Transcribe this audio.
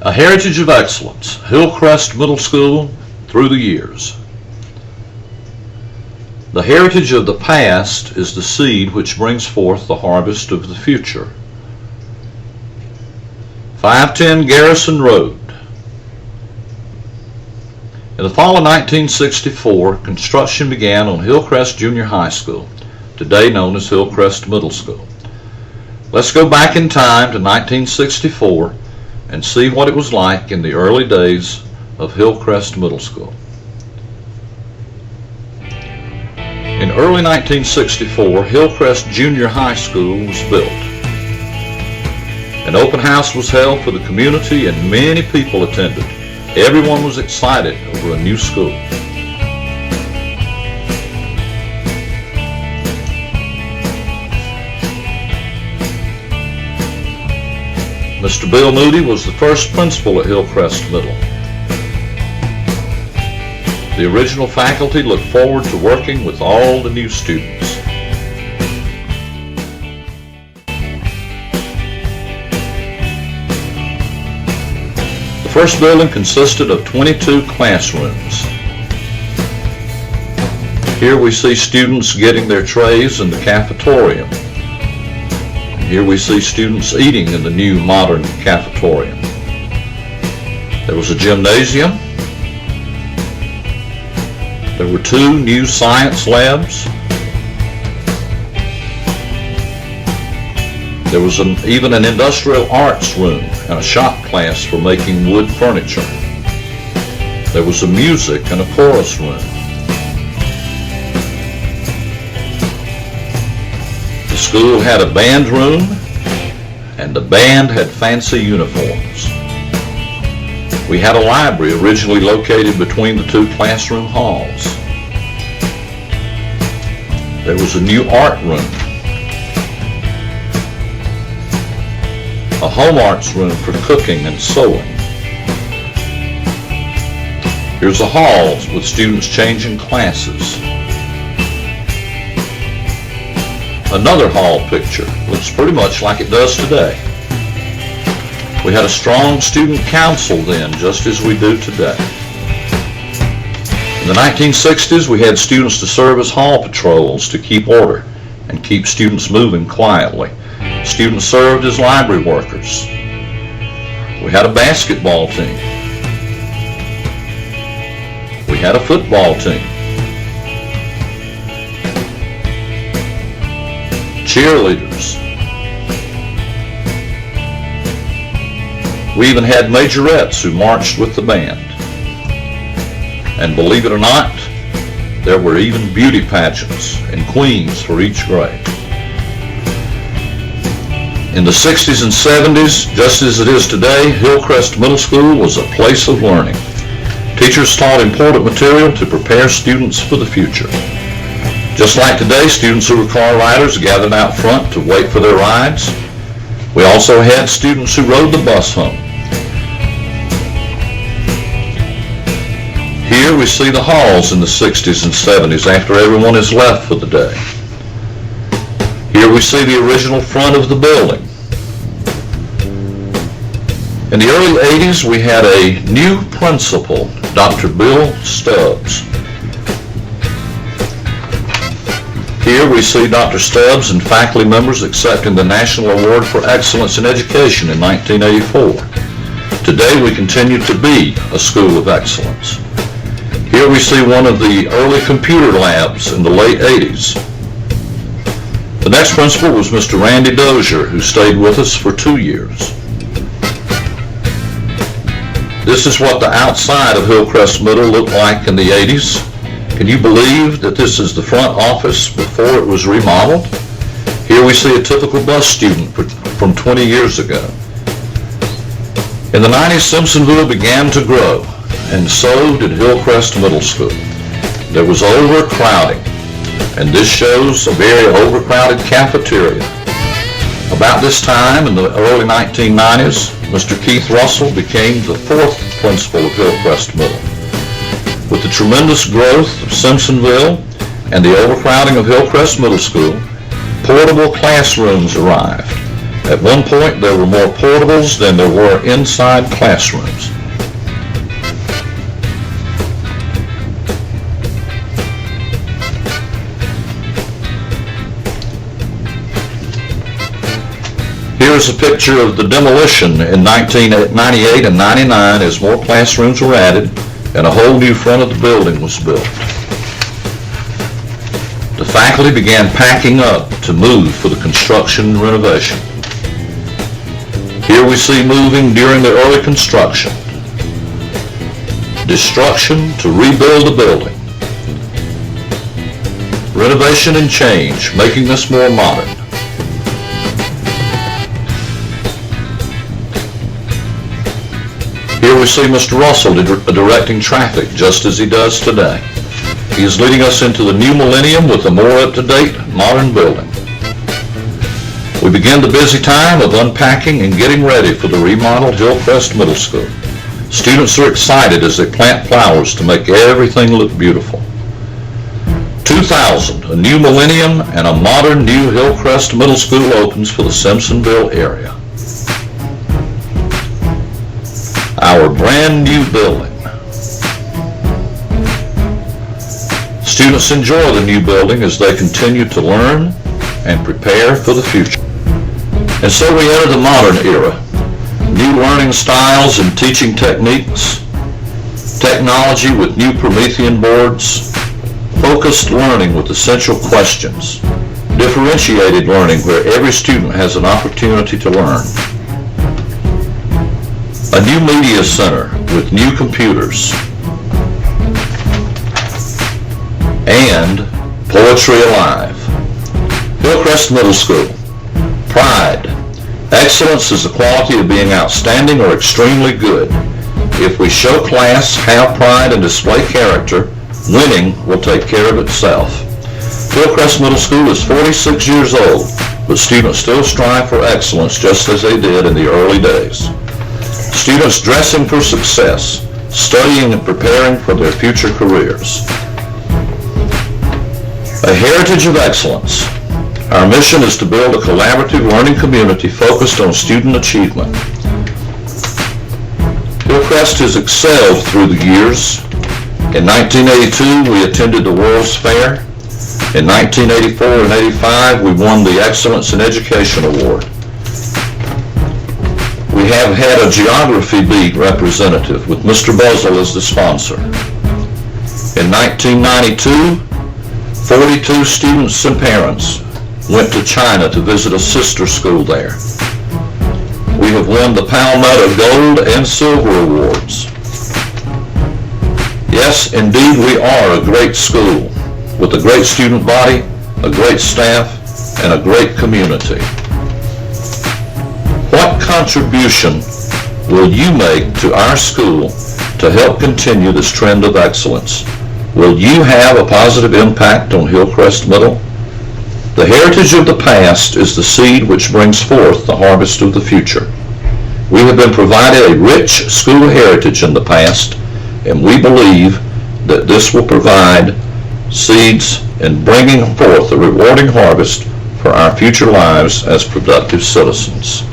A heritage of excellence, Hillcrest Middle School through the years. The heritage of the past is the seed which brings forth the harvest of the future. 510 Garrison Road. In the fall of 1964, construction began on Hillcrest Junior High School, today known as Hillcrest Middle School. Let's go back in time to 1964 and see what it was like in the early days of Hillcrest Middle School. In early 1964, Hillcrest Junior High School was built. An open house was held for the community and many people attended. Everyone was excited over a new school. Mr. Bill Moody was the first principal at Hillcrest Middle. The original faculty looked forward to working with all the new students. The first building consisted of 22 classrooms. Here we see students getting their trays in the cafeteria. Here we see students eating in the new modern cafeteria. There was a gymnasium. There were 2 new science labs. There was even an industrial arts room and a shop class for making wood furniture. There was a music and a chorus room. The school had a band room, and the band had fancy uniforms. We had a library originally located between the 2 classroom halls. There was a new art room, a home arts room for cooking and sewing. Here's a hall with students changing classes. Another hall picture looks pretty much like it does today. We had a strong student council then, just as we do today. In the 1960s, we had students to serve as hall patrols to keep order and keep students moving quietly. Students served as library workers. We had a basketball team. We had a football team. Cheerleaders. We even had majorettes who marched with the band. And believe it or not, there were even beauty pageants and queens for each grade. In the 60s and 70s, just as it is today, Hillcrest Middle School was a place of learning. Teachers taught important material to prepare students for the future. Just like today, students who were car riders gathered out front to wait for their rides. We also had students who rode the bus home. Here we see the halls in the 60s and 70s after everyone has left for the day. Here we see the original front of the building. In the early 80s, we had a new principal, Dr. Bill Stubbs. Here we see Dr. Stubbs and faculty members accepting the National Award for Excellence in Education in 1984. Today we continue to be a school of excellence. Here we see one of the early computer labs in the late 80s. The next principal was Mr. Randy Dozier, who stayed with us for 2 years. This is what the outside of Hillcrest Middle looked like in the 80s. Can you believe that this is the front office before it was remodeled? Here we see a typical bus student from 20 years ago. In the 90s, Simpsonville began to grow, and so did Hillcrest Middle School. There was overcrowding, and this shows a very overcrowded cafeteria. About this time, in the early 1990s, Mr. Keith Russell became the 4th principal of Hillcrest Middle. With the tremendous growth of Simpsonville and the overcrowding of Hillcrest Middle School, portable classrooms arrived. At one point, there were more portables than there were inside classrooms. Here's a picture of the demolition in 1998 and 99 as more classrooms were added and a whole new front of the building was built. The faculty began packing up to move for the construction and renovation. Here we see moving during the early construction. Destruction to rebuild the building. Renovation and change, making this more modern. Here we see Mr. Russell directing traffic just as he does today. He is leading us into the new millennium with a more up-to-date, modern building. We begin the busy time of unpacking and getting ready for the remodeled Hillcrest Middle School. Students are excited as they plant flowers to make everything look beautiful. 2000, a new millennium and a modern new Hillcrest Middle School opens for the Simpsonville area. Our brand new building. Students enjoy the new building as they continue to learn and prepare for the future. And so we enter the modern era. New learning styles and teaching techniques, technology with new Promethean boards, focused learning with essential questions, differentiated learning where every student has an opportunity to learn. A new media center with new computers. And Poetry Alive. Hillcrest Middle School. Pride. Excellence is the quality of being outstanding or extremely good. If we show class, have pride, and display character, winning will take care of itself. Hillcrest Middle School is 46 years old, but students still strive for excellence just as they did in the early days. Students dressing for success, studying and preparing for their future careers. A heritage of excellence. Our mission is to build a collaborative learning community focused on student achievement. Hillcrest has excelled through the years. In 1982, we attended the World's Fair. In 1984 and 85, we won the Excellence in Education Award. We have had a geography beat representative with Mr. Buzzle as the sponsor. In 1992, 42 students and parents went to China to visit a sister school there. We have won the Palmetto Gold and Silver Awards. Yes, indeed, we are a great school with a great student body, a great staff, and a great community. What contribution will you make to our school to help continue this trend of excellence? Will you have a positive impact on Hillcrest Middle? The heritage of the past is the seed which brings forth the harvest of the future. We have been provided a rich school heritage in the past, and we believe that this will provide seeds in bringing forth a rewarding harvest for our future lives as productive citizens.